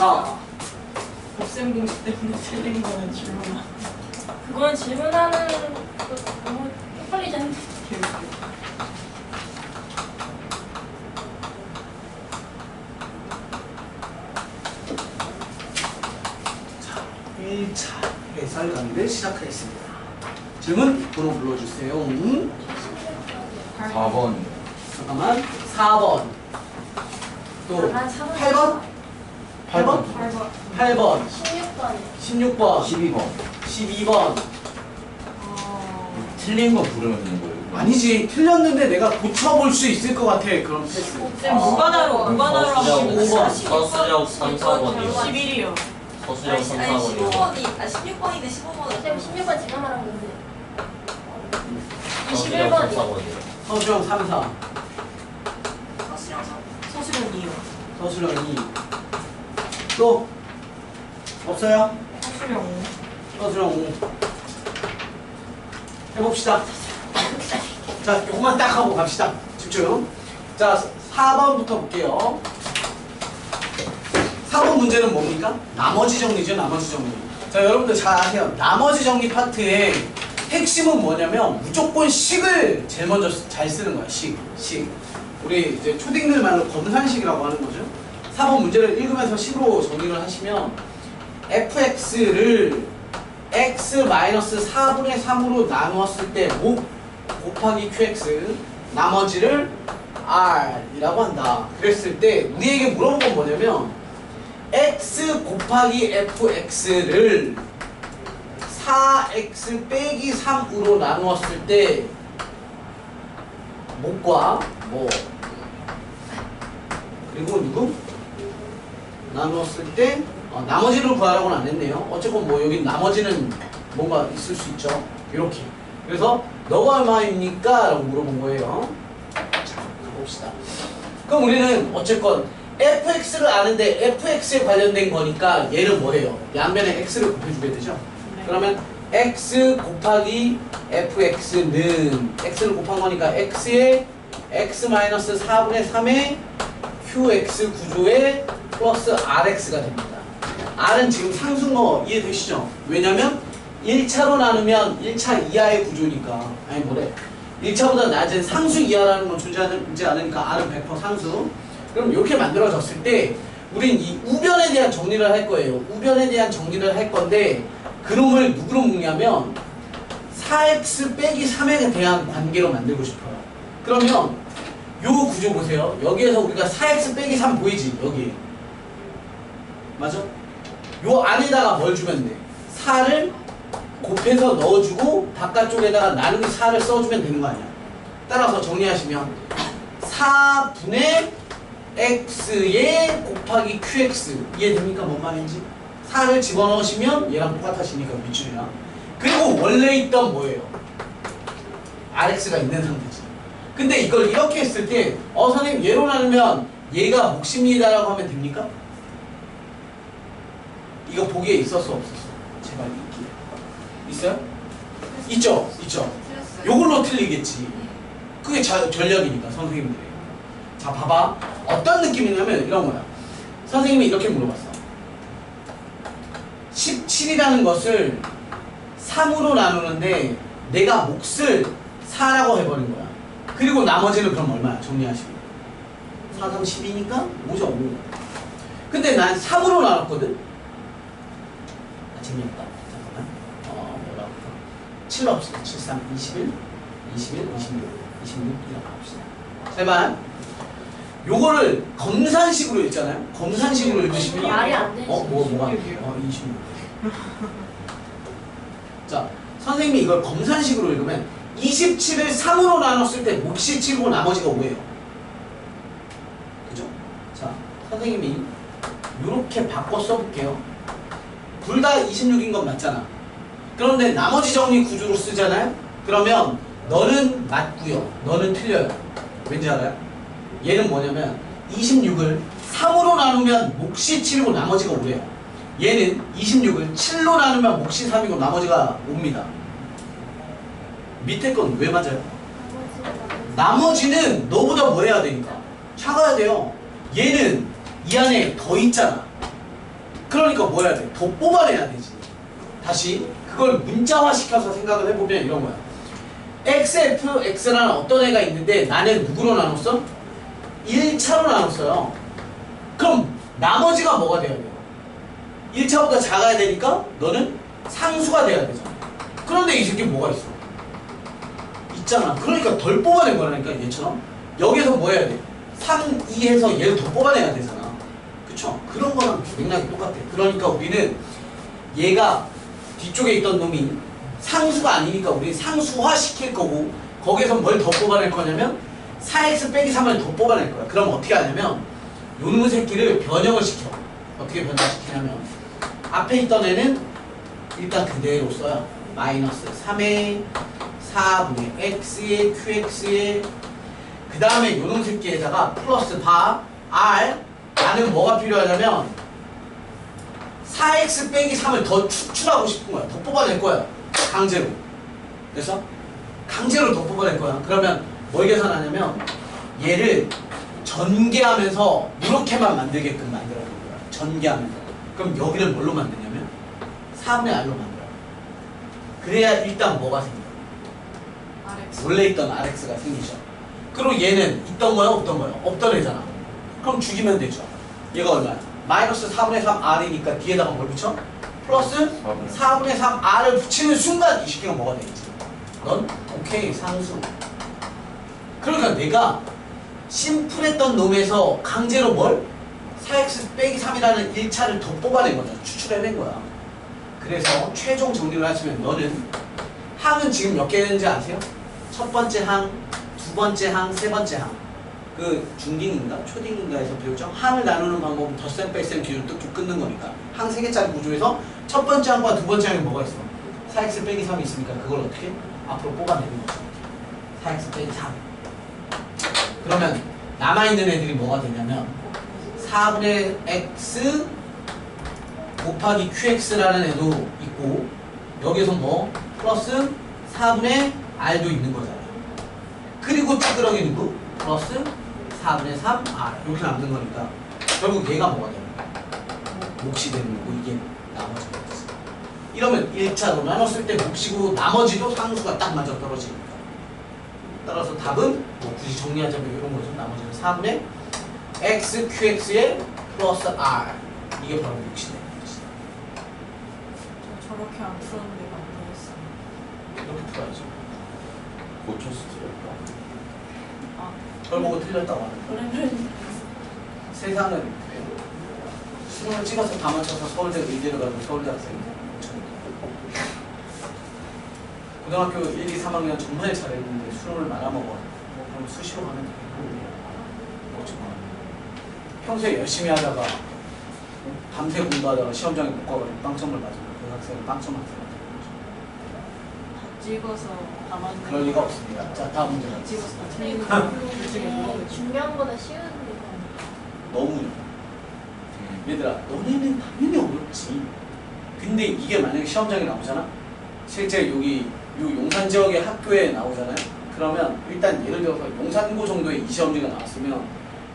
자, 곱셈 공식 때문에 틀린 거는 질문하. 그건 질문하는 거 너무 헷갈리지 않는데. 개웃겨. 1차 해설 강의를 시작하겠습니다. 질문 번호 불러주세요. 4번. 잠깐만. 4번. 또 8번? 8번? 8번. 16번이요. 16번. 12번. 12번. 틀린 거 부르면 되는 거예요? 아니지. 틀렸는데 내가 고쳐볼 수 있을 것 같아. 그럼 패스. 쌤 무관하로 하시고 서술형 3, 4번이요. 11이요. 서술형 3, 4번이요. 16번인데 15번은 쌤 16번 제가 말한 건데. 서술형 3, 21번이요. 4번이요. 서술형 3, 4. 서술형 2요. 서술형 2. 또? 없어요? 서술형 5. 서술형 5. 해봅시다. 자, 요것만 딱 하고 갑시다. 집중. 자, 4번부터 볼게요. 4번 문제는 뭡니까? 나머지 정리죠, 나머지 정리. 자, 여러분들 잘 아세요. 나머지 정리 파트의 핵심은 뭐냐면 무조건 식을 제일 먼저 잘 쓰는 거야, 식. 우리 이제 초딩들 말로 검산식이라고 하는 거죠. 4번 문제를 읽으면서 식으로 정리를 하시면 fx를 x-4분의 3으로 나누었을 때 5 곱하기 qx 나머지를 r이라고 한다. 그랬을 때 우리에게 물어본 건 뭐냐면 x 곱하기 fx를 4x 빼기 3으로 나누었을 때 뭐과 뭐 그리고 누구? 나누었을 때 나머지를 구하라고는 안 했네요. 어쨌건 뭐 여기 나머지는 뭔가 있을 수 있죠. 이렇게. 그래서 너가 얼마입니까? 라고 물어본 거예요. 자, 가봅시다. 그럼 우리는 어쨌건 fx를 아는데 fx에 관련된 거니까 얘는 뭐예요? 양변에 x를 곱해주게 되죠. 네. 그러면 x 곱하기 fx는 x를 곱한 거니까 x에 x-4분의 3의 qx 구조에 플러스 rx가 됩니다. r은 지금 상수인 거 이해되시죠? 왜냐면 1차로 나누면 1차 이하의 구조니까. 아니 뭐래? 1차보다 낮은 상수 이하라는 건 존재하지 않으니까 r은 100% 상수. 그럼 이렇게 만들어졌을 때 우린 이 우변에 대한 정리를 할 거예요. 우변에 대한 정리를 할 건데 그놈을 누구로 묶냐면 4x 빼기 3에 대한 관계로 만들고 싶어요. 그러면 요 구조 보세요. 여기에서 우리가 4x 빼기 3 보이지? 여기. 맞아? 요 안에다가 뭘 주면 돼? 4를 곱해서 넣어주고 바깥쪽에다가 나누기 4를 써주면 되는 거 아니야. 따라서 정리하시면 4분의 x에 곱하기 qx 이해됩니까? 뭔 말인지? 4를 집어넣으시면 얘랑 똑같아지니까 밑줄이랑. 그리고 원래 있던 뭐예요? rx가 있는 상태지. 근데 이걸 이렇게 했을 때 선생님 얘로 나누면 얘가 몫입니다라고 하면 됩니까? 이거 보기에 있었어 없었어? 제발 있기 있어요? 있죠? 있죠? 요걸로 틀리겠지. 그게 전략이니까 선생님들이. 자 봐봐. 어떤 느낌이냐면 이런 거야. 선생님이 이렇게 물어봤어. 17이라는 것을 3으로 나누는데 내가 몫을 4라고 해버린 거야. 그리고 나머지는 그럼 얼마야? 정리하시면 4, 3, 12니까 5죠. 5. 근데 난 3으로 나눴거든? 재미없다. 잠깐만. 뭐라고? 7 없어. 7, 3, 21, 21, 26, 26 이렇게 합시다. 제발. 요거를 검산식으로 읽잖아요. 검산식으로 읽으시면 말이 안 되지. 뭐가? 26. 자, 선생님이 이걸 검산식으로 읽으면 27을 3으로 나눴을 때 몫이 7이고 나머지가 5예요. 그죠? 자, 선생님이 요렇게 바꿔 써볼게요. 둘 다 26인 건 맞잖아. 그런데 나머지 정리 구조로 쓰잖아요? 그러면 너는 맞고요. 너는 틀려요. 왠지 알아요? 얘는 뭐냐면 26을 3으로 나누면 몫이 7이고 나머지가 5예요. 얘는 26을 7로 나누면 몫이 3이고 나머지가 5입니다. 밑에 건 왜 맞아요? 나머지는 너보다 뭐 해야 되니까? 작아야 돼요. 얘는 이 안에 더 있잖아. 그러니까 뭐 해야 돼? 더 뽑아내야 되지. 다시 그걸 문자화 시켜서 생각을 해보면 이런 거야. XFX라는 어떤 애가 있는데 나는 누구로 나눴어? 1차로 나눴어요. 그럼 나머지가 뭐가 돼야 돼요? 1차보다 작아야 되니까 너는 상수가 돼야 되잖아. 그런데 이 새끼 뭐가 있어? 있잖아. 그러니까 덜 뽑아낸 거라니까 얘처럼. 여기서 뭐 해야 돼? 3, 2해서 얘를 더 뽑아내야 되잖아. 그쵸? 그런 거랑 맥락이 똑같아. 그러니까 우리는 얘가 뒤쪽에 있던 놈이 상수가 아니니까 우리 상수화 시킬 거고 거기에서 뭘 더 뽑아낼 거냐면 4x 빼기 3을 더 뽑아낼 거야. 그럼 어떻게 하냐면 요놈의 새끼를 변형을 시켜. 어떻게 변형시키냐면 앞에 있던 애는 일단 그대로 써요. 마이너스 3의 4분의 x의 qx의 그 다음에 요놈 새끼에다가 플러스 바 r 나는 뭐가 필요하냐면 4x 빼기 3을 더 추출하고 싶은 거야. 더 뽑아낼 거야. 강제로. 그래서 강제로 더 뽑아낼 거야. 그러면 뭘 계산하냐면 얘를 전개하면서 이렇게만 만들게끔 만들어줄 거야. 전개하면서. 그럼 여기를 뭘로 만드냐면 4분의 r로 만들어. 그래야 일단 뭐가 생겨? RX. 원래 있던 rx가 생기죠. 그리고 얘는 있던 거야 없던 거야? 없던 애잖아. 그럼 죽이면 되죠. 얘가 얼마야? 마이너스 4분의 3 r이니까 뒤에다가 뭘 붙여? 플러스 4분의 3 r을 붙이는 순간 이 새끼가 뭐가 되겠지? 넌 오케이 상수. 그러니까 내가 심플했던 놈에서 강제로 뭘? 4x 빼기 3이라는 1차를 더 뽑아낸 거죠. 추출해낸 거야. 그래서 최종 정리를 하시면 너는 항은 지금 몇 개 되는지 아세요? 첫 번째 항, 두 번째 항, 세 번째 항. 그 중딩인가 초딩인가에서 배우죠. 항을 나누는 방법은 덧셈 뺄셈 뒤로 뚝뚝 끊는 거니까 항 3개짜리 구조에서 첫 번째 항과 두 번째 항에 뭐가 있어? 4x 빼기 3이 있으니까 그걸 어떻게? 앞으로 뽑아내는 거죠. 4x 빼기 3. 그러면 남아있는 애들이 뭐가 되냐면 4분의 x 곱하기 qx라는 애도 있고 여기서 뭐 플러스 4분의 r도 있는 거잖아요. 그리고 찌그러기 누구? 플러스 4분의 3r 이렇게 남는 거니까 결국 얘가 뭐가 되는 거야? 몫이 되는 거고 이게 나머지가 됐어. 이러면 1차로 나눴을 때 몫이고 나머지도 상수가 딱 맞아 떨어지니까 따라서 답은 뭐 굳이 정리하자면 이런 거죠. 나머지는 4분의 x qx의 플러스 r 이게 바로 몫이 되는 거지. 저렇게 안 풀었는데 안 되겠어. 이렇게 풀어야죠. 고쳐서 들을까? 그걸 보고 틀렸다고 하는 거야. 그러면 세상은 수능을 찍어서 다 맞춰서 서울대 의대를 가고 서울대 학생이 고등학교 1, 2, 3학년 정말 잘했는데 수능을 말아먹어. 뭐 그럼 수시로 가면 되겠고 뭐 정말 평소에 열심히 하다가 밤새 공부하다가 시험장에 못 가가지고 빵점을 맞으면 그 학생은 빵점 학생이 다 찍어서 다 맞는. 그럴 리가 없습니다. 자 다음 문제 다 가겠습니다. 찍어서 다 틀리는 거 중에 뭐 중요한보다 쉬운 게 너무 얘들아 너네는 당연히 어렵지. 근데 이게 만약에 시험장에 나오잖아. 실제 여기 요 용산 지역의 학교에 나오잖아요. 그러면 일단 예를 들어서 용산고 정도의 이 시험지가 나왔으면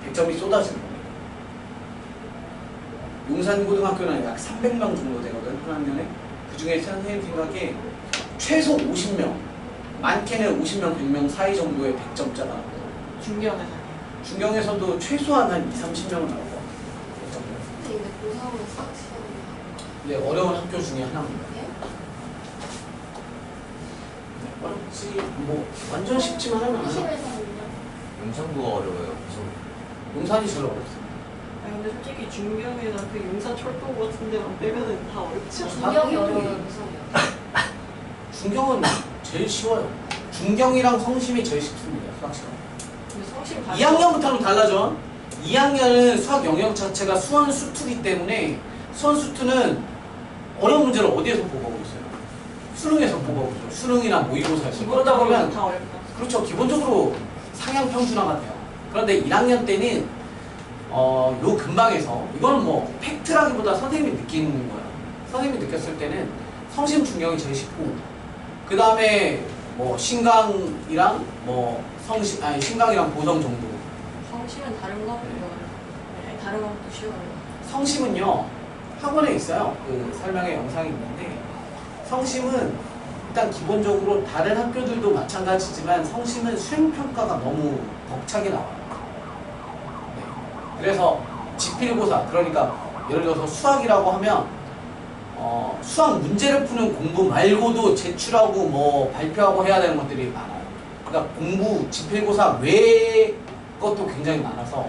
100점이 쏟아지는 겁니다. 용산고등학교는 약 300명 정도 되거든 한 학년에. 그 중에 선생님 생각에 최소 50명 많게는 50명 100명 사이 정도의 100점자가 나오거든. 중견에서. 중경에서도 최소한 한 2, 30명은 나올 것 같아요. 근데 이게 고사하고 수학시험이야. 근데 어려운 학교 중에 하나입니다. 예? 어렵지 뭐 완전 쉽지만은 않아. 심에서는요. 영상부가 어려워요. 그래서 용산이 제일 어렵습니다. 아 근데 솔직히 중경이나 그 용산철도 같은 데만 빼면은 다 어렵지 않아? 중경이 어려워요, 무서워요. 중경은 제일 쉬워요. 중경이랑 성심이 제일 쉽습니다. 수학 시험. 근데 성심 2학년부터는 달라져. 2학년은 수학 영역 자체가 수원 수투기 때문에 수원 수투는 어려운 문제를 어디에서 뽑아오고 있어요? 수능에서 뽑아오죠. 수능이나 모의고사에서. 그러다 보면 다 어렵다. 그렇죠. 기본적으로 상향 평준화가 돼요. 그런데 1학년 때는 요 근방에서 이거는 뭐 팩트라기보다 선생님이 느끼는 거야. 선생님이 느꼈을 때는 성심 중경이 제일 쉽고 그 다음에 뭐 신강이랑 뭐 성심 아니 신강이랑 보성 정도. 성심은 다른 거보다 다른 것도 쉬워요. 성심은요 학원에 있어요. 그 설명의 영상이 있는데 성심은 일단 기본적으로 다른 학교들도 마찬가지지만 성심은 수행평가가 너무 벅차게 나와요. 네. 그래서 지필고사, 그러니까 예를 들어서 수학이라고 하면 수학 문제를 푸는 공부 말고도 제출하고 뭐 발표하고 해야 되는 것들이 많아요. 그러니까 공부, 지필고사 외의 것도 굉장히 많아서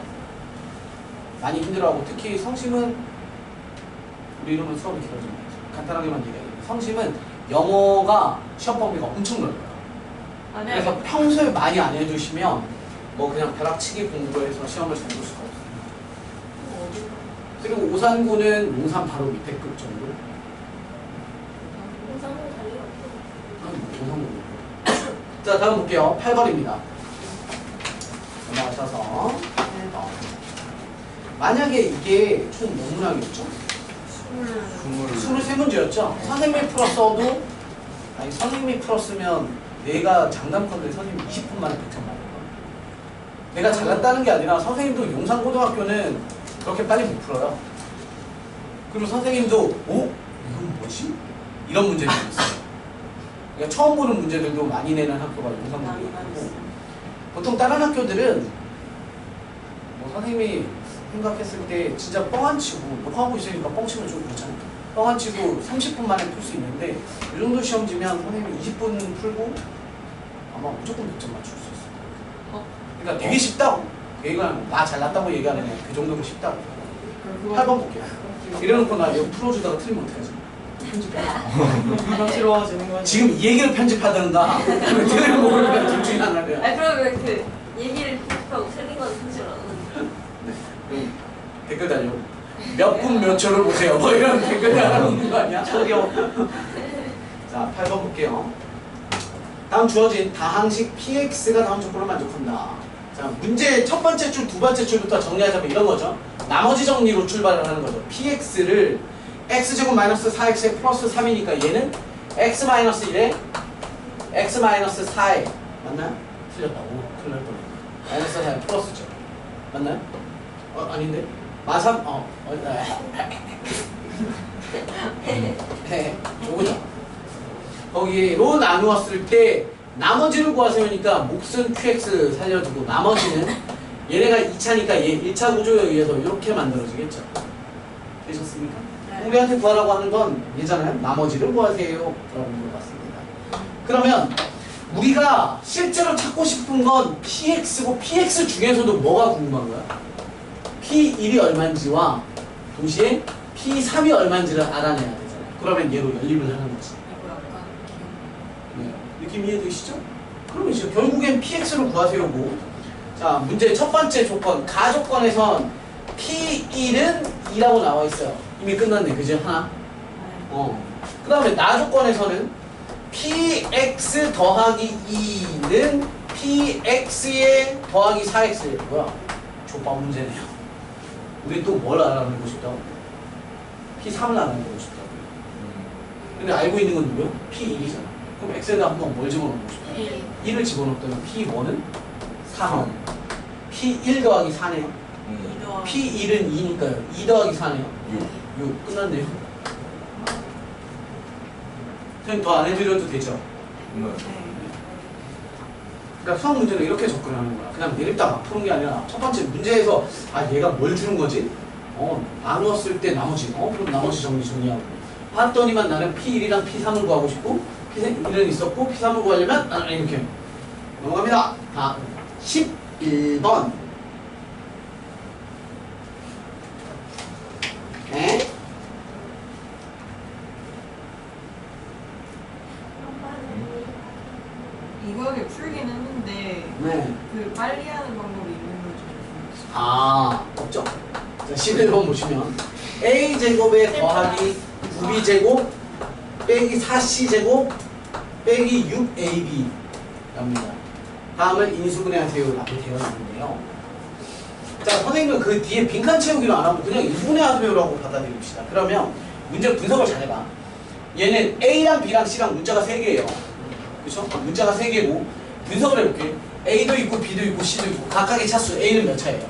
많이 힘들어하고, 특히 성심은 우리 이름은 수업이 길어지면 간단하게만 얘기하면 성심은 영어가 시험 범위가 엄청 넓어요. 아, 네. 그래서 평소에 많이 안 해주시면 뭐 그냥 벼락치기 공부해서 시험을 잘 볼 수가 없어요. 그리고 오산구는 용산 바로 밑에 급 정도. 영상을 달리 없어. 오산구. 자, 다음 볼게요. 8번입니다. 넘어가셔서 8번. 만약에 이게 총 몇 문항이었죠? 23문제였죠? 선생님이 풀었어도, 아니 선생님이 풀었으면 내가 장담컨대 선생님 20분 만에 100점 맞을 거야. 내가 잘났다는 게 아니라 선생님도 용산고등학교는 그렇게 빨리 못 풀어요. 그리고 선생님도 이건 뭐지? 이런 문제들이 있어요. 그러니까 처음 보는 문제들도 많이 내는 학교가 용산고등학교고, 보통 다른 학교들은 뭐 선생님이 생각했을 때 진짜 뻥 안 치고, 녹화하고 있으니까 뻥 치면 좀 그렇잖아요. 뻥 안 치고 30분 만에 풀 수 있는데 이 정도 시험지면 선생님이 20분 풀고 아마 무조건 100점 맞출 수 있어요. 그러니까 되게 쉽다고. 얘가 나 잘났다고 얘기하는 애 그 정도로 쉽다고. 8번 볼게요. 이래놓고 나 이거 풀어주다가 틀리면 어떡하지? 편집해야지. 금방 싫어하시는 거지. 지금 이 얘기를 편집하든가 틀리면 모르면 둘 중에 하나래요. 아니 그럼 왜 그 얘기를 편집하고 틀린 건 편집 안 하는 댓글 달려. 몇 분 몇 초를 보세요. 뭐 이런 댓글 달아놓는 거 아니야? 저기요. 자, 8번 볼게요. 다음 주어진 다항식 px가 다음 조건을 만족한다. 자, 문제 첫 번째 줄, 두 번째 줄부터 정리하자면 이런 거죠. 나머지 정리로 출발을 하는 거죠. px를 x제곱 마이너스 4x에 플러스 3이니까 얘는 x 마이너스 1에 x 마이너스 4에 맞나요? 틀렸다. 오, 큰일 날 뻔했네. 마이너스 4에 플러스죠. 맞나요? 아닌데? 마삼, 요거죠. 거기로 나누었을 때 나머지를 구하세요니까 몫은 qx 살려두고 나머지는 얘네가 2차니까 얘 1차 구조에 의해서 이렇게 만들어지겠죠. 되셨습니까? 네. 우리한테 구하라고 하는 건 얘잖아요. 나머지를 구하세요 라고 물어봤습니다. 그러면 우리가 실제로 찾고 싶은 건 px고 px 중에서도 뭐가 궁금한 거야? p1이 얼마인지와 동시에 p3이 얼마인지를 알아내야 되잖아요. 그러면 얘로 연립을 하는 거지. 네. 느낌 이해되시죠? 그러면 이제 결국엔 px를 구하세요고. 자, 문제 첫 번째 조건, 가조건에선 p1은 2라고 나와 있어요. 이미 끝났네, 그죠? 하나. 그 다음에 나조건에서는 px 더하기 2는 px에 더하기 4x. 뭐야? 족밥 문제네요. 우리 또 뭘 알아내고 싶다고? p3을 알아내고 싶다고. 근데 알고 있는 건 누구야? p1이잖아. 그럼 x에다 한번 뭘 집어넣고 싶다? 1을 집어넣었더니 p1은 3. p1 더하기 4네요. p1은 2니까요. 2 더하기 4네요. 6. 끝났네요. 선생님 더 안 해드려도 되죠? 그러니까 수학 문제는 이렇게 접근하는 거야. 그냥 내립다 막 푸는 게 아니라 첫 번째 문제에서 얘가 뭘 주는 거지? 나누었을 때 나머지. 그럼 나머지 정리하고. 봤더니만 나는 P1이랑 P3을 구하고 싶고 P1은 있었고 P3을 구하려면 이렇게 넘어갑니다. 11번. 네? 이거를 풀긴 했는데 네. 그 빨리 하는 방법이 있는 거죠. 없죠. 자, 11번 보시면 a제곱에 더하기 9b제곱 빼기 4c제곱 빼기 6ab 랍니다. 다음을 인수분해 하세요 라고 되어 있는데요. 자, 선생님은 그 뒤에 빈칸 채우기로 안 하고 그냥 인수분해 하세요라고 받아들입시다. 그러면 문제 분석을 잘 해봐. 얘는 a랑 b랑 c랑 문자가 3개예요. 그쵸? 문자가 3개고 분석을 해볼게. A도 있고 B도 있고 C도 있고 각각의 차수 A는 몇 차예요?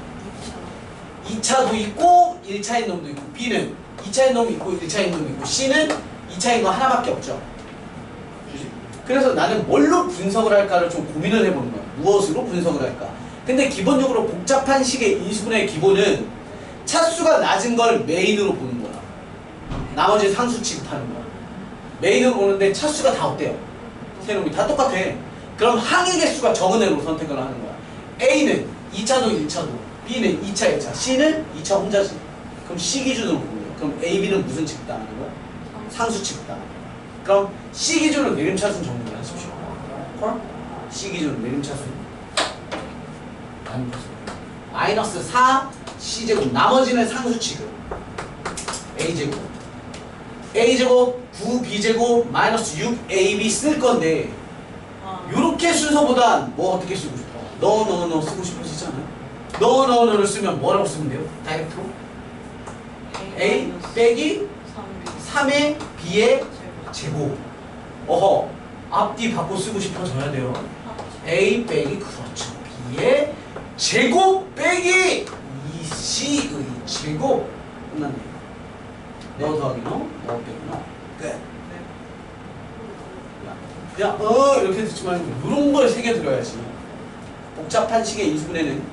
2차도 있고 1차인 놈도 있고 B는 2차인 놈이 있고 1차인 놈이 있고 C는 2차인 거 하나밖에 없죠. 그치? 그래서 나는 뭘로 분석을 할까를 좀 고민을 해보는 거야. 무엇으로 분석을 할까? 근데 기본적으로 복잡한 식의 인수분해의 기본은 차수가 낮은 걸 메인으로 보는 거야. 나머지 상수 취급하는 거야. 메인으로 보는데 차수가 다 어때요? 세 놈이 다 똑같아. 그럼 항의 개수가 적은 애로 선택을 하는 거야. A는 2차도 1차도, B는 2차 1차, C는 2차 혼자지. 그럼 C 기준으로 보는 거야. 그럼 A, B는 무슨 취급당하는 거야? 상수 취급당하는 거야. 그럼 C 기준으로 내림차순 정리를 하십시오. 콜? C 기준으로 내림차순 마이너스 4 C제곱, 나머지는 상수 취급. A제곱, A제곱 9B제곱 마이너스 6AB 쓸 건데 요렇게 순서보단 뭐 어떻게 쓰고 싶어? 너 쓰고 싶어지잖아요. 너를 쓰면 뭐라고 쓰면 돼요? 다이렉트로? A 빼기 3의 B의 제곱. 어허, 앞뒤 바꿔 쓰고 싶어져야 돼요. A 빼기, 그렇죠, B의 제곱 빼기 2C의 제곱. 끝났네. 너 더하기 너 빼기 너. 끝. 그냥 이렇게 듣지 말고 이런 걸 새겨들어야지. 복잡한 식의 인수분해는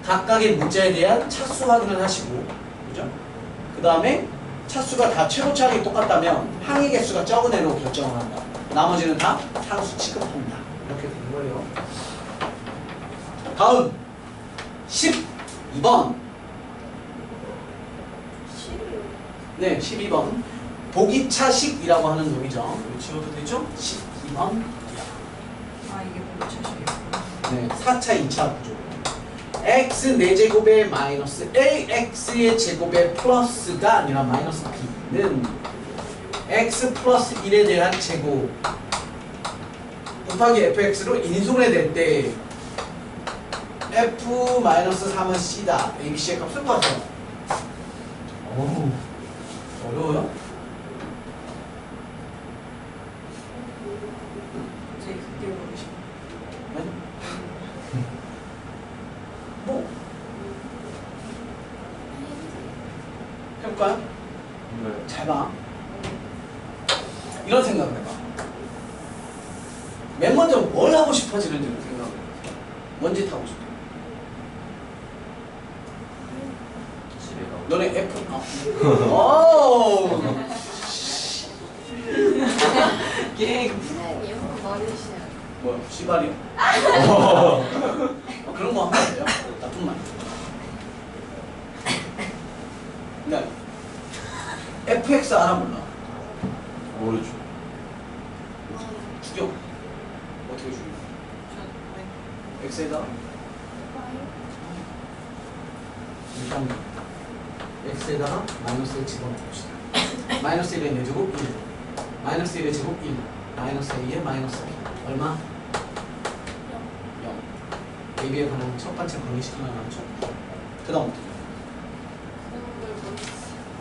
각각의 문자에 대한 차수 확인을 하시고, 그죠? 그 다음에 차수가 다 최고차항이 똑같다면 항의 개수가 적은 애로 결정을 한다. 나머지는 다 상수 취급한다. 이렇게 되는 거예요. 다음 12번. 네, 12번. 보기차식이라고 하는 놈이죠. 이거 지워도 되죠? 12번. 아 이게 보기차식이에요. 네, 4차 2차 구조. x 4제곱에 마이너스 ax의 제곱에 플러스가 아니라 마이너스 b는 x 플러스 1에 대한 제곱 곱하기 fx로 인수분해 될 때 f 마이너스 3은 c다. abc의 값을 구하세요. 어우, 어려워요? 제 그게 보고 싶어. 뭐? 해볼까요? 네. 잘 봐. 이런 생각을 해봐. 맨 먼저 뭘 하고 싶어지는지를 생각을 해봐. 뭔지 타고 싶어. 집에 가고. 너네 F, 오! 갱. 예쁜 머리시야. 뭐야, 씨발이요? 그런 거 하면 안 돼요. 나쁜 말. 네. FX 알아 몰라? 모르죠. 죽여. 어떻게 죽여? X에다 이렇게 하면 X에다가 마이너스 1 집어넣읍시다. 마이너스 1의 4제곱 1, 마이너스 1의 제곱 1, 마이너스 A의 마이너스 B. 얼마? 0. AB에 관한 첫 번째 관계식 하나 나왔죠? 그 다음 어떻게 해요?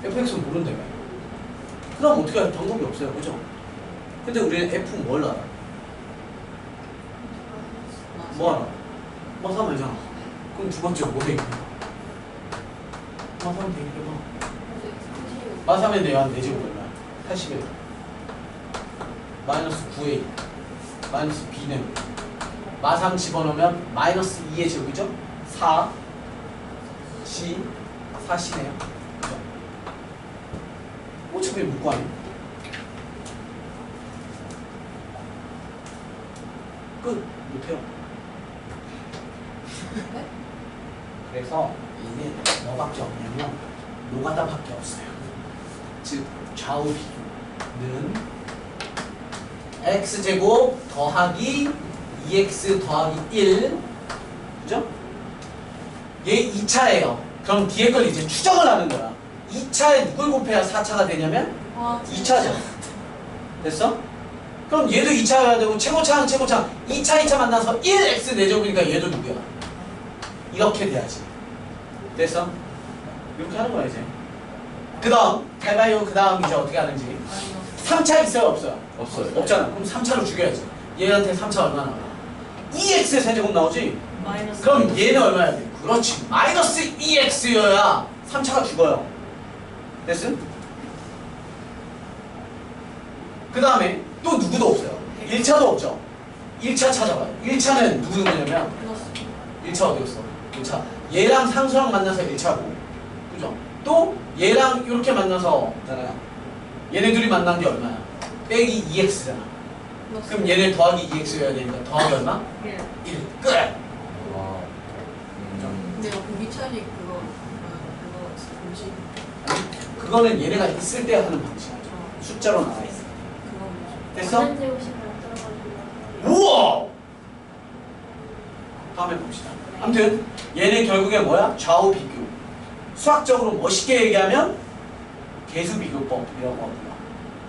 FX는 모른다며. 그 다음 어떻게 할 방법이 없어요. 그죠? 근데 우리는 F 뭘 알아? 뭐 알아? 뭐 사면 되잖아. 그럼 두 번째 뭐 되겠냐? 뭐 사면 되겠구나. 뭐 사면 돼요. 한 4제곱 얼마야? 81. 마이너스 9A. 마이너스 B는 마상 집어넣으면 마이너스 2의 제곱이죠? 4 C 4C네요. 그죠? 어차피 묶고 아니에요? 끝! 못해요. 그래서 이게 뭐밖에 없냐면 노가다밖에 없어요. 즉 좌우 비교는 x제곱 더하기 2x 더하기 1, 그죠? 얘 2차예요. 그럼 뒤에 걸 이제 추정을 하는 거야. 2차에 누굴 곱해야 4차가 되냐면 2차죠. 됐어? 그럼 얘도 2차여야 되고 최고차는 최고차 2차 만나서 1x 4제곱이니까 얘도 누구야? 이렇게 돼야지. 됐어? 이렇게 하는 거야 이제. 그 다음 잘 봐요. 그 다음 이제 어떻게 하는지. 3차 있어요 없어요? 없어요. 없잖아. 그럼 3차로 죽여야지. 얘한테 3차 얼마나 나와? 2x의 세제곱 나오지? 마이너스. 그럼 얘는 얼마야 돼? 그렇지. 마이너스 2x여야 3차가 죽어요. 됐음? 그 다음에 또 누구도 없어요. 1차도 없죠. 1차 찾아봐요. 1차는 누구 누구냐면 플러스 1차 어디 있어? 1차 얘랑 상수랑 만나서 1차고 그죠? 또 얘랑 이렇게 만나서 있잖아요. 얘네 둘이 만난 게 얼마야? 빼기 2x잖아. 플러스 그럼 얘네 더하기 2x여야 되니까 더하기 얼마? 1. 1. 끝! 와. 근데 그 미천이 그거 뭐지? 그거는 얘네가 있을 때 하는 방식이죠. 숫자로 나와 있어. 그거 뭐지? 됐어? 완전 제곱식 만들어가지고. 우와! 다음에 봅시다. 아무튼 얘네 결국에 뭐야? 좌우 비교. 수학적으로 멋있게 얘기하면 개수 비교법이라고 합니다.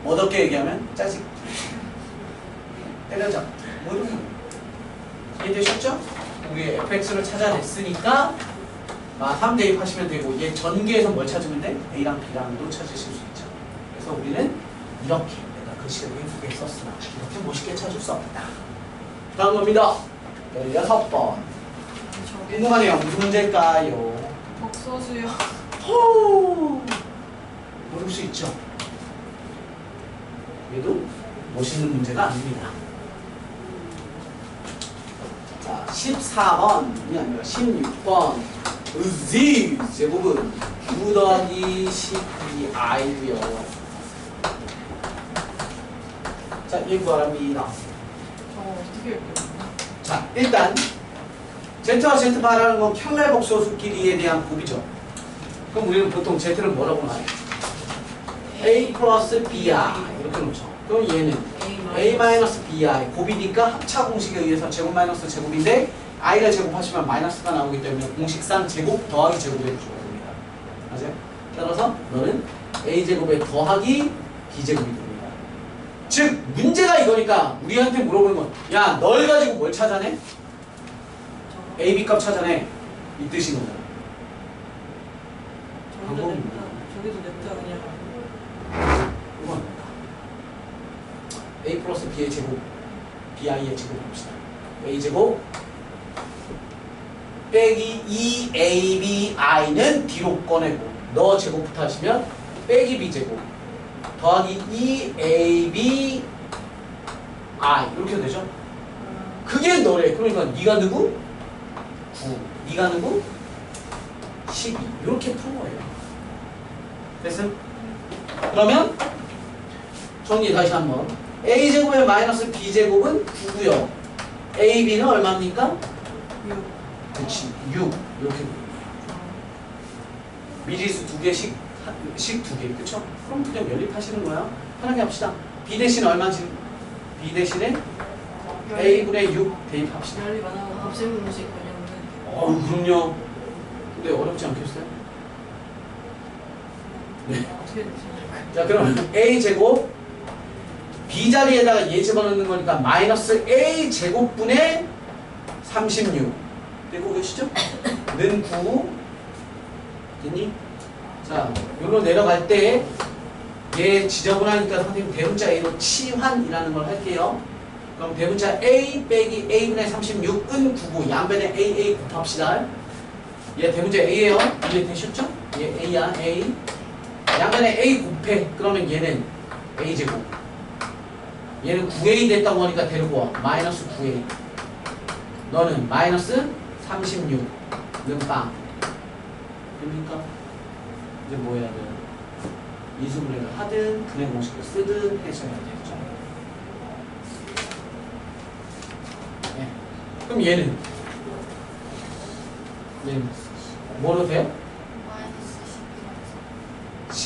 멋없게 얘기하면 짜식. 때려잡기. 뭐 이런 거. 이해되셨죠? 우리 fx를 찾아냈으니까 3 대입하시면 되고 얘 전개에서 뭘 찾으면 돼? a랑 b랑도 찾으실 수 있죠. 그래서 우리는 이렇게 내가 글씨를 예쁘게 썼으나 이렇게 멋있게 찾을 수 없다. 다음 겁니다. 16번. 궁금하네요. 무슨 문제일까요? 복소수요. 호! 모를 수 있죠. 얘도 멋있는 문제가 아닙니다. 자, 14번이 아니라 16번. z 제곱은 9 더하기 12i고요. 자, 이거 구하랍니다. 저거 어떻게 할게요? 자, 일단 Z와 Z바라는 건 평날 복소수끼리에 대한 곱이죠. 그럼 우리는 보통 Z를 뭐라고 말해요? A 플러스 BI 이렇게 놓죠. 그럼 얘는 A 마이너스 BI 곱이니까 합차 공식에 의해서 제곱 마이너스 제곱인데 I를 제곱하시면 마이너스가 나오기 때문에 공식상 제곱 더하기 제곱에 줘야 됩니다. 맞아요? 따라서 너는 A 제곱에 더하기 B 제곱이 됩니다. 즉 문제가 이거니까 우리한테 물어보는 건 야, 널 가지고 뭘 찾아내? 저거 A, B 값 찾아내. 이 뜻인 거잖아. 저기도 냅다. 저기도 냅다 그냥. 이거 합니다. A 플러스 B의 제곱, BI의 제곱 봅시다. A 제곱 빼기 2ABI는 뒤로 꺼내고 너 제곱부터 하시면 빼기 B 제곱 더하기 2ABI 이렇게 되죠? 그게 너래. 그러니까 네가 누구? 9. 네가 누구? 12. 이렇게 푼 거예요. 됐음? 그러면 정리 다시 한번. A제곱의 마이너스 B제곱은 9고요. AB는 얼마입니까? 6. 그렇지. 6. 이렇게 미지수 2개씩 식 2개. 그쵸? 그럼 그냥 연립하시는 거야. 편하게 합시다. B 대신 얼마지? B 대신에 A분의 6 대입합시다. 열이 많아서 곱셈 공식 그냥 그럼요. 근데 어렵지 않겠어요? 네. 어떻게 되지? 자, 그럼 A제곱 B 자리에다가 얘 집어넣는 거니까 마이너스 A제곱분의 36 되고 계시죠? 는 9 됐니? 자, 여기로 내려갈 때 얘 지저분하니까 선생님 대문자 A로 치환이라는 걸 할게요. 그럼 대문자 A 빼기 A분의 36은 9고 양변에 AA 곱합시다. 얘 대문자 A예요. 이해 되셨죠? 얘 A야, A. 양변에 A 곱해. 그러면 얘는 A제곱. 얘는 9A 됐다고 하니까 데리고 와. 마이너스 9A. 너는 마이너스 36는 빵. 됩니까? 이제 뭐 해야 돼요? 이수분해를 하든 분해 공식을 쓰든 해줘야 되죠. 네. 그럼 얘는 뭐로 돼요? 마이너스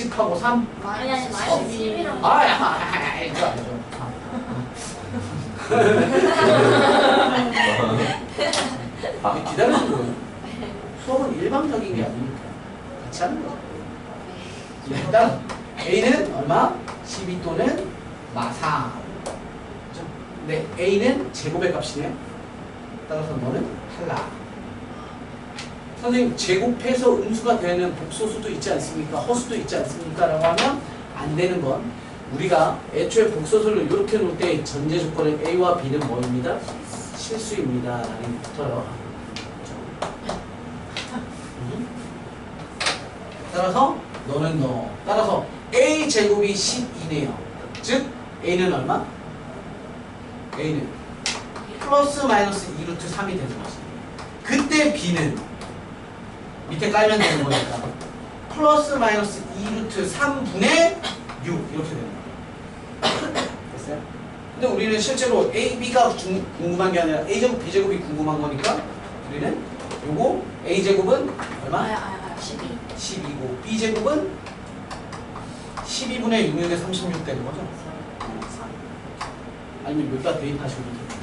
10하고 3? 아니 아니 마이너스 마이너스 12. 10이랑 이거 알죠. 기다리는 거예요. 수업은 일방적인 게 아니니까 같이 하는 거죠. 일단 A는 얼마? 12 또는 마4. 그렇죠? 근데 A는 제곱의 값이네요. 따라서 너는 탈락. 선생님 제곱해서 음수가 되는 복소수도 있지 않습니까? 허수도 있지 않습니까? 라고 하면 안 되는 건 우리가 애초에 복소수를 이렇게 놓을 때 전제 조건은 A와 B는 뭐입니다? 실수입니다. 라는 게 붙어요. 따라서 너는 너. 따라서 A 제곱이 12네요. 즉 A는 얼마? A는 플러스 마이너스 2루트 3이 되는 거지. 그때 B는 밑에 깔면 되는 거니까 플러스 마이너스 2루트 3분의 6 이렇게 되는 거야. 됐어요? 근데 우리는 실제로 A, B가 궁금한 게 아니라 A제곱, B제곱이 궁금한 거니까 우리는 요거 A제곱은 얼마? 12고 B제곱은 12분의 6에 36 되는 거죠? 아니면 몇다 대입하시면 됩니다.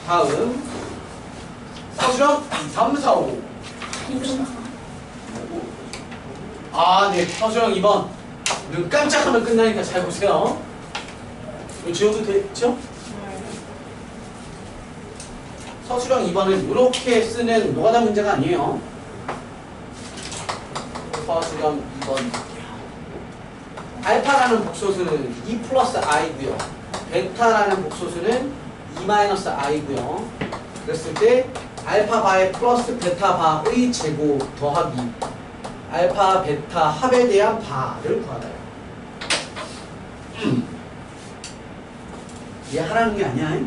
다음 서술형 2, 3, 4, 5 아, 네. 서술형 2번 눈 깜짝하면 끝나니까 잘 보세요. 이거 지워도 됐죠? 서술형 2번은 이렇게 쓰는 노가다 문제가 아니에요. 서술형 2번 알파라는 복소수는 2 플러스 i고요. 베타라는 복소수는 2 마이너스 i고요. 그랬을 때 알파 바의 플러스 베타 바의 제곱 더하기 알파 베타 합에 대한 바를 구하래요. 이해하라는 게 아니야.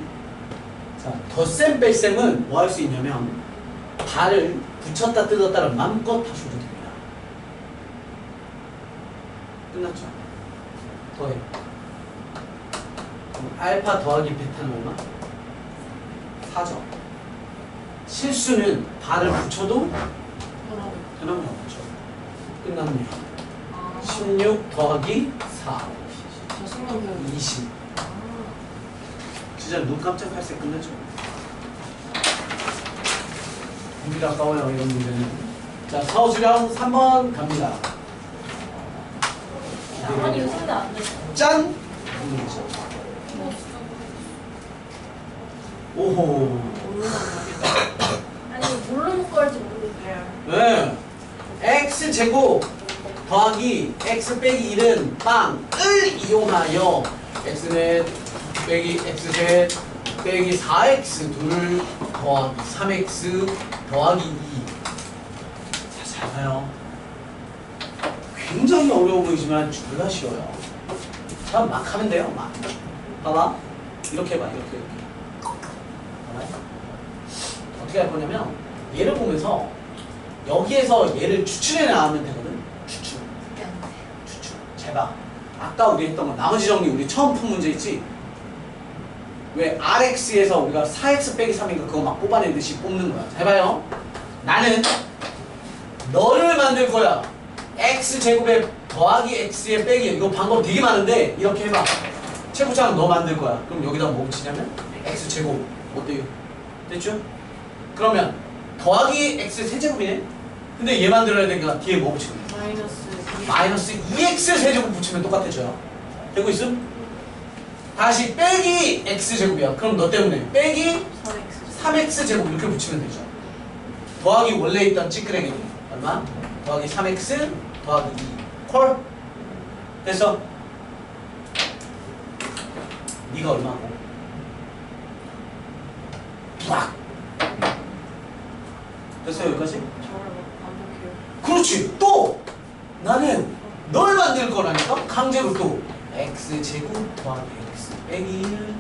자, 덧셈 뺄셈은 뭐 할 수 있냐면 바를 붙였다 뜯었다를 마음껏 하셔도 됩니다. 끝났죠? 더해. 그럼 알파 더하기 베타는 얼마? 4죠. 실수는 바를 붙여도 그나마 없죠. 끝났네요. 16 더하기 4 20. 진짜 눈 깜짝할 새 끝났죠. 눈이 아까워요 이런 문제는. 자, 서술형 3번 갑니다. 아니 요즘도 안 돼. 짠! 오호. 아니 뭘로 묶을지 모르겠어요. 네. x제곱 더하기 x 빼기 1은 빵을 이용하여 x넷 빼기 x셋 빼기 4x 둘 더하기 3x 더하기 2. 자, 잘 봐요. 굉장히 어려워 보이지만 졸라 쉬워요. 자, 막 하면 돼요. 막. 봐봐. 이렇게 해봐. 이렇게. 봐봐요. 어떻게 할 거냐면 얘를 보면서 여기에서 얘를 추출해 나가면 되거든. 추출. 잘 봐. 아까 우리 했던 거 나머지 정리 우리 처음 푼 문제 있지? 왜 RX에서 우리가 4X 빼기 3인가 그거 막 뽑아내듯이 뽑는 거야. 잘 봐요. 나는 너를 만들 거야. X제곱에 더하기 X에 빼기 이거 방법 되게 많은데 이렇게 해봐. 최고차는 너 만들 거야. 그럼 여기다 뭐 붙이냐면 X제곱 어때요? 됐죠? 그러면 더하기 X 세제곱이네? 근데 얘 만들어야 되니까 뒤에 뭐 붙이면 돼? 마이너스 2X 세제곱 붙이면 똑같아져요. 되고 있음? 다시 빼기 X제곱이야. 그럼 너 때문에 빼기 3X 제곱 이렇게 붙이면 되죠. 더하기 원래 있던 찌끄레기 얼마? 더하기 3X 더하기 2 콜? 됐어? 네가 얼마고? 빡! 됐어요 여기까지? 그렇지! 또! 나는 널 만들 거라니까? 강제로 또 X제곱 더하기 X 빼기 1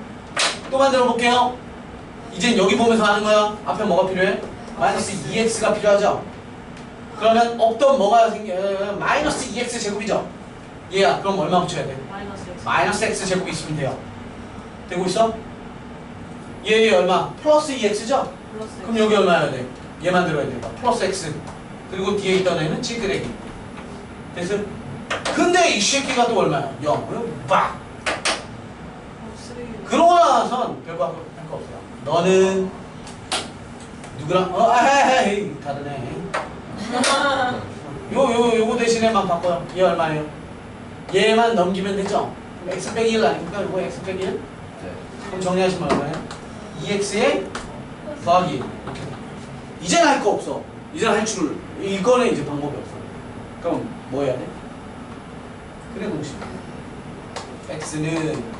또 만들어 볼게요. 이젠 여기 보면서 하는 거야. 앞에 뭐가 필요해? 마이너스 2X가 필요하죠? 그러면 없던 뭐가 생겨? 마이너스 2X 제곱이죠? 얘야 그럼 얼마 붙여야 돼? 마이너스 X 제곱이 있으면 돼요. 되고 있어? 얘 얼마? 플러스 2X죠? 그럼 여기 얼마야 돼? 얘 만들어야 돼. 플러스 X 그리고 뒤에 있던 애는 찌끄레기 됐어? 근데 이 새끼가 또 얼마야? 0 빡! 그러고 나선 별거 할 거 없어요. 너는 누구랑 헤이 다르네. 요거 대신에만 바꿔요. 얘 얼마예요? 얘만 넘기면 되죠? 그럼 x 빼기 1 아닙니까? 요거 x 빼기 1? 네. 그럼 정리하시면 얼마예요? 2x에 더하기 1 이렇게. 이제는 할 거 없어. 이제는 할 줄 이거는 이제 방법이 없어. 그럼 뭐 해야 돼? 그래 공식. x는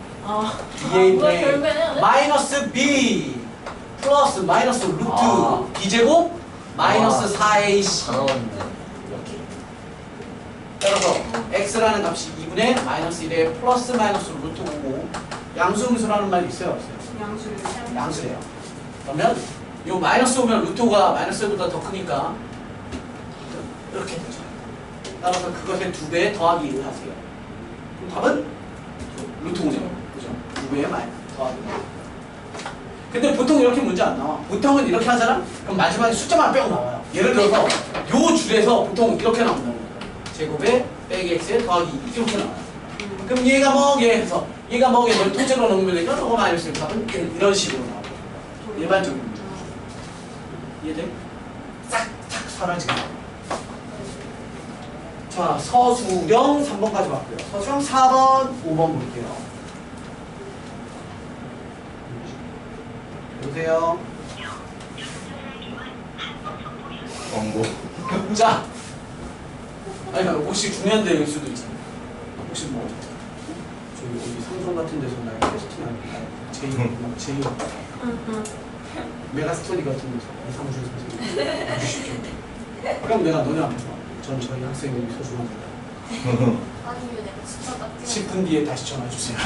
BA분의 마이너스 B 플러스 마이너스 루트 B제곱 마이너스 4ac. 다 나왔는데. 이렇게. 따라서 x라는 값이 2분의 마이너스 1에 플러스 마이너스 루트 5고 양수음수라는 말이 있어요 없어요? 양수를. 양수래요. 그러면 요 마이너스 오면 루트 5가 마이너스 1보다 더 크니까 이렇게 되죠. 따라서 그것의 2배 더하기 1을 하세요. 그럼 답은 루트 5죠. 그죠? 2배의 마이너스 더하기 1. 근데 보통 이렇게 문제 안 나와. 보통은 이렇게 하잖아? 그럼 마지막에 숫자만 빼고 나와요. 예를 들어서 요 줄에서 보통 이렇게 나온다는 거예요. 제곱에 빼기 x에 더하기 2 이렇게 나와요. 그럼 얘가 뭐게 해서 얘가 뭐게 뭘 통째로 넣으면 되니까 너가 마이너스 1 답은 이런 식으로 나와요. 일반적인 문제. 이해돼? 싹싹 사라지게. 자, 서수령 3번까지 봤고요. 서수령 4번, 5번 볼게요. 보세요. 광고. 자, 아니 혹시 중요한 데일 수도 있잖아요. 혹시 뭐 저희 어디 삼성 같은 데서 나 캐스팅하는 제이 메가스토리 같은 데서 이상준 선생님 주십시오. 그럼 내가 너네 앞에서 전 저희 학생들이 소중합니다. 아니면 내가 진짜 딱 10분 뒤에 다시 전화 주세요.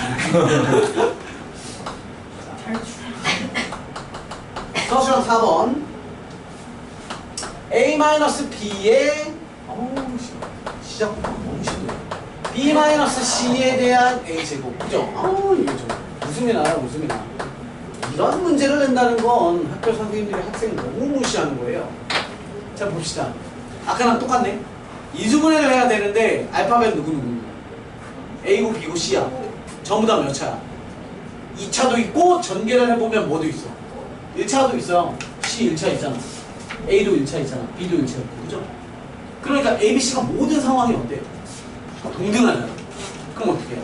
서술형 4번 A-B의 시작부터 너무 쉽네요. B-C에 대한 A제곱 그죠? 이게 좀 웃음이 나요 웃음이 나. 이런 문제를 낸다는 건 학교 선생님들이 학생을 너무 무시하는 거예요. 자 봅시다. 아까랑 똑같네. 이수분해를 해야 되는데 알파벳 누구누구 A고 B고 C야. 전부 다 몇 차야? 2차도 있고 전개를 해보면 뭐도 있어? 1차도 있어. C 1차 있잖아. A도 1차 있잖아. B도 1차 있고 그죠? 그러니까 A, B, C가 모든 상황이 어때요? 동등하잖아. 그럼 어떻게 해요?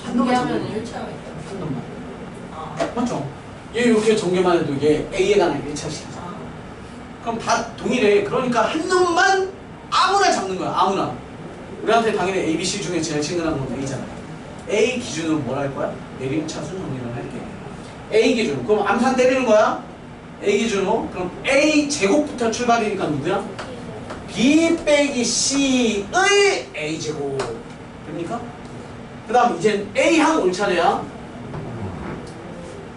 한 놈만 하면 정리해. 1차가 있다. 한 놈만. 맞죠? 얘 이렇게 전개만 해도 얘 A에 관한 1차씩이잖아. 그럼 다 동일해. 그러니까 한 놈만 아무나 잡는 거야. 아무나. 우리한테 당연히 A, B, C 중에 제일 친근한 건 A잖아. A 기준으로 뭘 할 거야? 내림차순 정리를 할게. A 기준. 그럼 암산 때리는 거야? A 기준으로. 그럼 A 제곱부터 출발이니까 누구야? B 빼기 C의 A 제곱. 됩니까? 그 다음 이제 A항 올 차례야.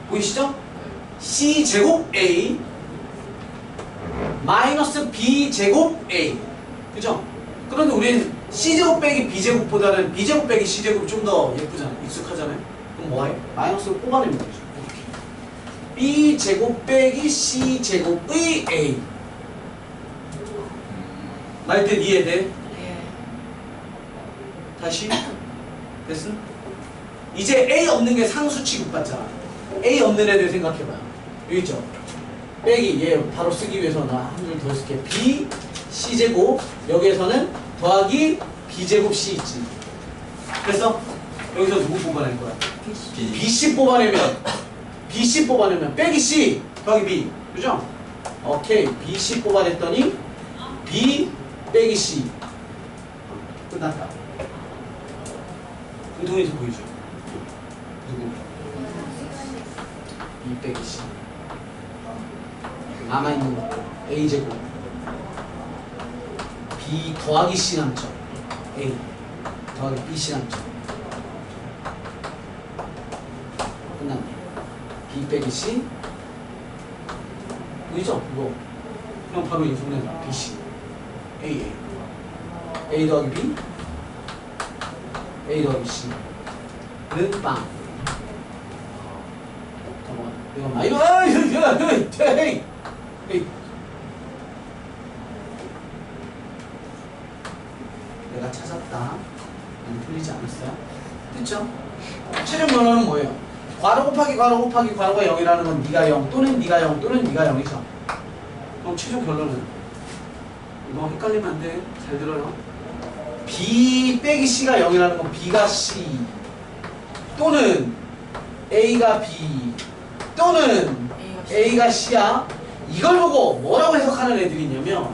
보이시죠? C 제곱 A 마이너스 B 제곱 A. 그죠? 그런데 우리는 C제곱 빼기 B제곱보다는 B제곱 빼기 C제곱이 좀 더 예쁘잖아. 익숙하잖아요. 그럼 뭐해? 마이너스를 뽑아내면 되죠. 이렇게. B제곱 빼기 C제곱의 A. 말 때 이해돼? 네. 다시. 됐어? 이제 A 없는 게 상수 취급받잖아. A 없는 애들 생각해봐요. 여기 있죠? 빼기 얘 바로 쓰기 위해서 나 한 줄 더 쓸게. B C제곱 여기에서는 더하기 B제곱 C 있지. 그래서 여기서 누구 뽑아낼 거야? BC 뽑아내면 빼기 C 더하기 B 그죠? 오케이 BC 뽑아냈더니 B 빼기 C 끝났다. 공통에서 보이죠? 누구? B 빼기 C 남아있는 거 A제곱 B 더하기 C 남죠. A 더하기 B C 남죠. 끝났네. B 빼기 C 보이죠? 이거 그냥 바로 인수분해 B C A 더하기 B A 더하기 C는 빵. 잠깐만 내가 많이 내가 찾았다. 안 틀리지 않았어요? 됐죠? 최종 변화는 뭐예요? 괄호 곱하기 괄호 곱하기 괄호가 0이라는 건 네가 0 또는 네가 0 또는 네가 0이죠. 그럼 최종 결론은 이거 헷갈리면 안 돼. 잘 들어요. B 빼기 C가 0이라는 건 B가 C 또는 A가 B 또는 A가 C야. 이걸 보고 뭐라고 해석하는 애들이 있냐면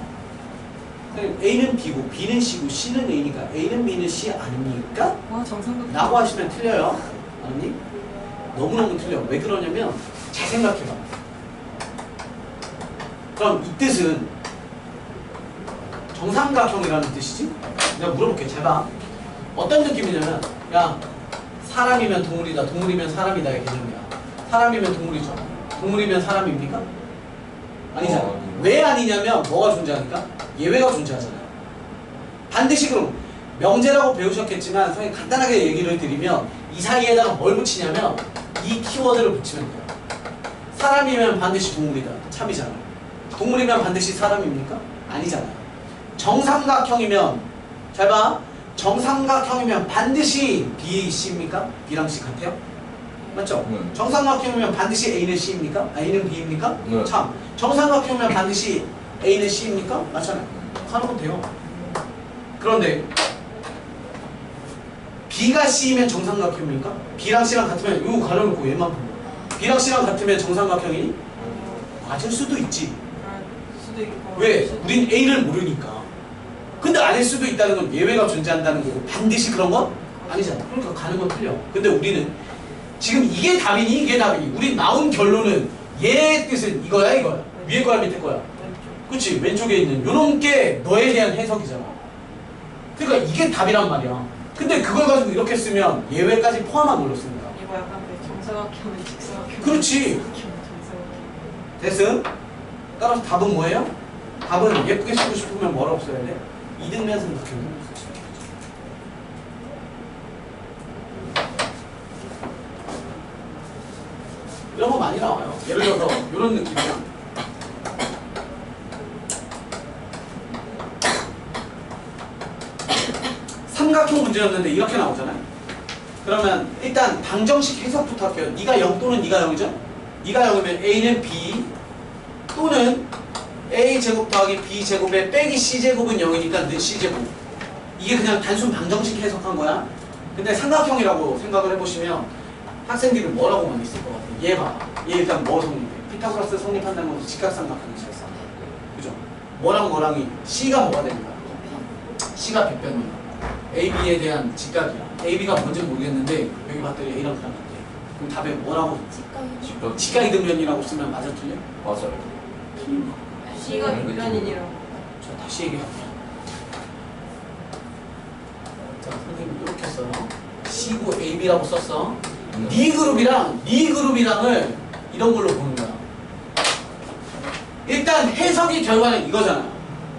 A는 B고 B는 C고 C는 A니까 A는 B는 C 아닙니까? 와 정상도. 라고 하시면 틀려요. 아니? 너무너무 틀려. 왜 그러냐면 잘 생각해봐. 그럼 이 뜻은 정삼각형이라는 뜻이지? 내가 물어볼게. 잘 봐. 어떤 느낌이냐면 야 사람이면 동물이다, 동물이면 사람이다의 개념이야. 사람이면 동물이죠. 동물이면 사람입니까? 아니잖아. 왜 아니냐면 뭐가 존재하니까? 예외가 존재하잖아요. 반드시 그럼 명제라고 배우셨겠지만 선생님 간단하게 얘기를 드리면 이 사이에다가 뭘 붙이냐면 이 키워드를 붙이면 돼요. 사람이면 반드시 동물이다. 참이잖아. 동물이면 반드시 사람입니까? 아니잖아요. 정삼각형이면 잘 봐. 정삼각형이면 반드시 B, C입니까? B랑 C 같아요? 맞죠? 네. 정삼각형이면 반드시 A는 C입니까? A는 B입니까? 네. 참. 정삼각형이면 반드시 A는 C입니까? 맞잖아요. 가는 돼요. 그런데 B가 C이면 정삼각형입니까? B랑 C랑 같으면 이거 가려놓고 얘만 보고 B랑 C랑 같으면 정삼각형이니? 맞을 수도 있지. 수도 있고. 왜? 우린 A를 모르니까. 근데 아닐 수도 있다는 건 예외가 존재한다는 거고 반드시 그런 건 아니잖아. 그러니까 가는 건 틀려. 근데 우리는 지금 이게 답이니 이게 답이니 우리 나온 결론은 얘의 뜻은 이거야 이거야. 위에 거야 밑에 거야. 왼쪽. 그치? 왼쪽에 있는 요런 게 너에 대한 해석이잖아. 그러니까 이게 답이란 말이야. 근데 그걸 가지고 이렇게 쓰면 예외까지 포함한 걸로 씁니다. 이거 약간 그 정사각형은 직사각형. 그렇지. 정사각형. 됐음? 따라서 답은 뭐예요? 답은 예쁘게 쓰고 싶으면 뭐라고 써야 돼? 이등변 삼각형. 이런 거 많이 나와요. 예를 들어서 이런 느낌이야. 삼각형 문제였는데 이렇게 나오잖아요. 그러면 일단 방정식 해석부터 할게요. 네가 0 또는 네가 0이죠? 네가 0이면 A는 B 또는 A제곱 더하기 B제곱에 빼기 C제곱은 0이니까 는 C제곱. 이게 그냥 단순 방정식 해석한 거야. 근데 삼각형이라고 생각을 해보시면 학생들이 뭐라고 많이 쓸 것 같아요. 얘 봐. 얘 일단 뭐 성립해? 피타고라스 성립한다는 건 직각삼각형이 잘 써. 그죠? 뭐랑 뭐랑이 C가 뭐가 되는 거야? C가 빗변이야. AB에 대한 직각이야. AB가 뭔지 모르겠는데 여기 봤더니 A랑 B랑 같대. 그럼 답에 뭐라고? 직각. 직각 이등변이라고 쓰면 맞아 틀려? 맞아요. C가 빗변인이라고. 자 다시 얘기할게요. 자 선생님 이렇게 써. C고 AB라고 썼어. 네 그룹이랑 네 그룹이랑을 이런 걸로 보는 거야. 일단 해석의 결과는 이거잖아.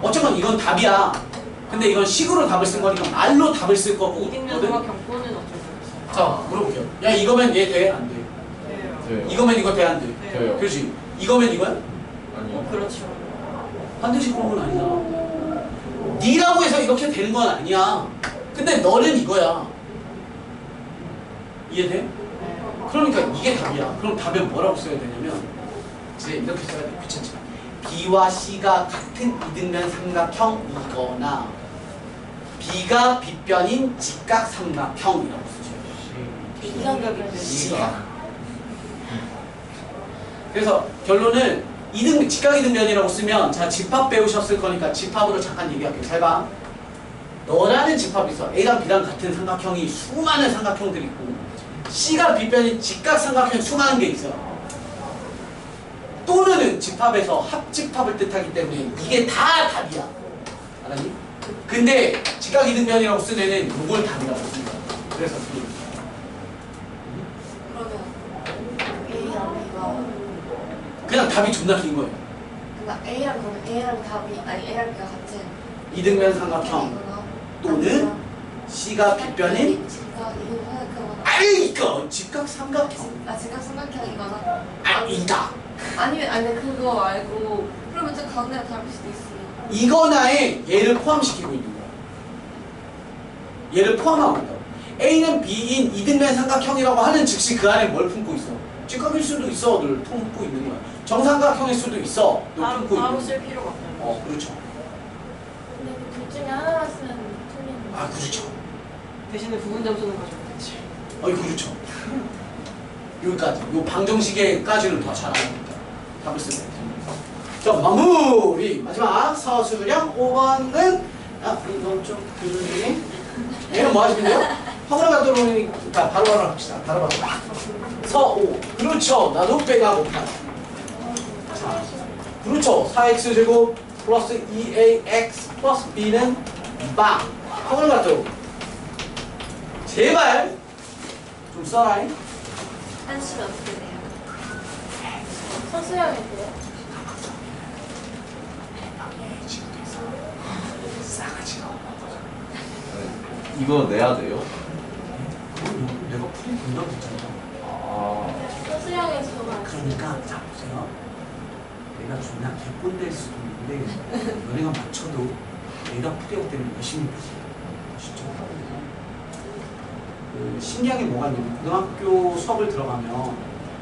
어쩌면 이건 답이야. 근데 이건 식으로 답을 쓴 거니까 말로 답을 쓸 거고. 이등변 삼각형 또는 어쩔 수 없어. 자 물어볼게요. 야 이거면 얘 돼? 안 돼? 돼요. 돼요. 이거면 이거 돼? 안 돼? 돼요. 그렇지. 이거면 이거야? 아니요. 그렇죠. 반드시 그런 건 아니잖아. 니라고 해서 이렇게 되는 건 아니야. 근데 너는 이거야. 이해돼? 네. 그러니까 이게 답이야. 그럼 답에 뭐라고 써야 되냐면 이제 이렇게 써야 돼. 귀찮지만 B와 C가 같은 이등변 삼각형이거나 B가 빗변인 직각 삼각형이라고 쓰죠. 이등변인데. C가. 그래서 결론은 직각 이등변이라고 쓰면 자 집합 배우셨을 거니까 집합으로 잠깐 얘기할게요. 잘 봐. 너라는 집합이 있어. A랑 B랑 같은 삼각형이 수많은 삼각형들이 있고 C가 빗변인 직각 삼각형 수많은 게 있어요. 또는 집합에서 합집합을 뜻하기 때문에 이게 다 답이야. 알았니? 근데 직각 이등변이라고 쓴 애는 이걸 답이라고 씁니다. 그래서 그러면 A랑 B가 그냥 답이 존나 긴 거예요. 그러니까 A랑 답이 아니 A랑 B가 같은 이등변 삼각형 이거나 또는 C가 빗변인 직각 이거 생각하거나 아이 이거 직각 삼각형 직각 삼각형이거나 아니다. 아니면 그거 말고 그러면 저 가운데가 다를 수도 있어요. 이거나에 얘를 포함시키고 있는 거야. 얘를 포함하고 있다고. A는 B인 이등변 삼각형이라고 하는 즉시 그 안에 뭘 품고 있어? 직각일 수도 있어. 늘 품고 있는 거야. 정삼각형일 수도 있어. 늘 품고 있는 바로 거야. 쓸 필요가 없어요. 그렇죠. 근데 그둘 중에 하나만 쓰면 틀리는 거. 그렇죠. 대신에 부분 점수는 가져오겠지. 그렇죠. 여기까지. 요 방정식에까지는 더 잘합니다. 답을 쓰면 됩니다. 자, 마무리! 마지막 서술형 5번은 이건 좀 교수님 얘는 뭐 하시는데요? 허그를 갖도록 오니까 바로바로 합시다. 바로바로. 서 5. 그렇죠. 나도 빼가 못하. 자, 그렇죠. 4x제곱 플러스 2ax 플러스 b는 빵. 허물 같죠? 제발 좀 써라잉. 한식이 어떻게 돼요? 서수형이 돼요? 이거 내야 돼요? 내가 풀이 금방 됐잖아. 아, 서수형에서만 그러니까 자 보세요. 내가 존나 개꼰대일 수도 있는데 너네가 맞춰도 내가 풀이할 때는 열심히 풀어. 진짜. 그 신기한 게 뭐가 있냐면 고등학교 수업을 들어가면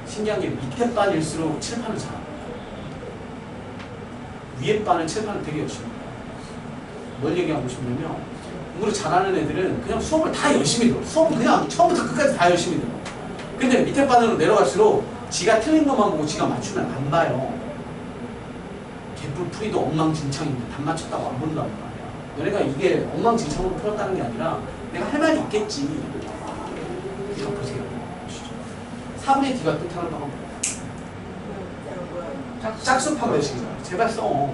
신기한 게 밑에 반일수록 칠판을 잘합니다. 위에 반은 칠판을 되게 열심히 해요. 뭘 얘기하고 싶냐면 공부를 잘하는 애들은 그냥 수업을 다 열심히 들어. 수업은 그냥 처음부터 끝까지 다 열심히 들어. 근데 밑에 반으로 내려갈수록 지가 틀린 것만 보고 지가 맞추면 안 봐요. 개뿔 풀이도 엉망진창인데 답 맞췄다고 안 본다는 말이야. 너네가 이게 엉망진창으로 풀었다는 게 아니라 내가 할 말이 있겠지. 이거 보세요. 4분의 D가 뜻하는 바가 뭐야? 짝수판 배식이잖아. 제발 써.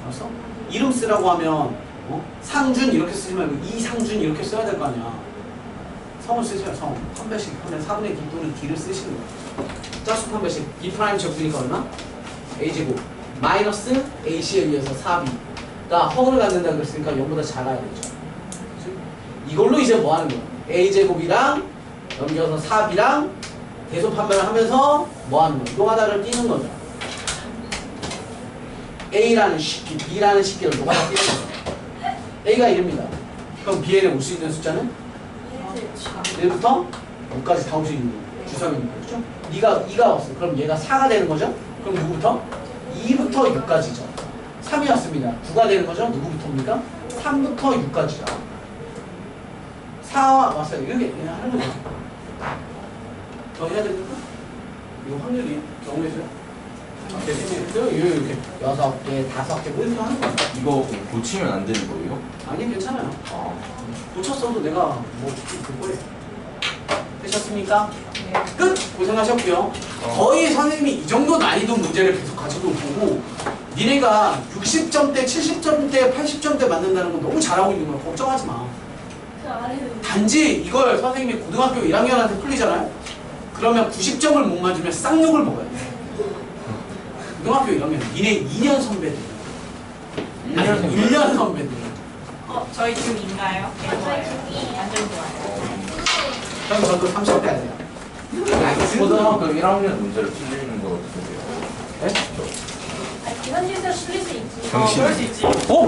알았어? 이름 쓰라고 하면 상준 이렇게 쓰지 말고 이상준 이렇게 써야 될 거 아니야. 성을 쓰세요. 성. 판배식 하면 4분의 D 또는 D를 쓰시는 거야. 짝수 판배식 B 프라임 적으니까 얼마? A제곱 마이너스 AC에 의해서 4B가 허물을 갖는다 그랬으니까 0보다 작아야 되죠. 그치? 이걸로 이제 뭐 하는 거야? A제곱이랑 넘겨서 4B랑 대소 판별을 하면서 뭐 하는 거야? 노가다를 띄는 거죠. A라는 식기, B라는 식기를 노가다 띄는 거죠. A가 1입니다. 그럼 B에는 올 수 있는 숫자는? 1부터 5까지 다 올 수 있는 주석입니다. 그렇죠? 네가 2가 왔어. 그럼 얘가 4가 되는 거죠? 그럼 누구부터? 2부터 6까지죠. 3이 왔습니다. 9가 되는 거죠? 누구부터입니까? 3부터 6까지죠. 4 왔어요. 이렇게 하는 거죠. 더 해야 됩니까? 이거 확률이 경우에서요? 이렇게 6개, 5개 뭐 이렇게 하는 거야. 이거 고치면 안 되는 거예요? 아니 괜찮아요. 아, 고쳤어도 내가 뭐 그거예요. 되셨습니까? 끝! 고생하셨고요. 거의 선생님이 이 정도 난이도 문제를 계속 가지고 보고 니네가 60점대, 70점대, 80점대 맞는다는 건 너무 잘하고 있는 거야. 걱정하지 마. 그 아래는 단지 이걸 선생님이 고등학교 1학년한테 풀리잖아요? 그러면 90점을 못 맞으면 쌍욕을 먹어야 돼. 고등학교 1학년 니네 2년 선배들. 1년 선배들. 저희 지금 있나요? 저희 중이에요. 완전 좋아요. 형 저도 30대 하세요. 고등학교 1학년 문제를 틀리는 거 어떻게 돼요? 네? 계산실에서 실릴 수 있지. 정신. 그럴 수 있지. 어?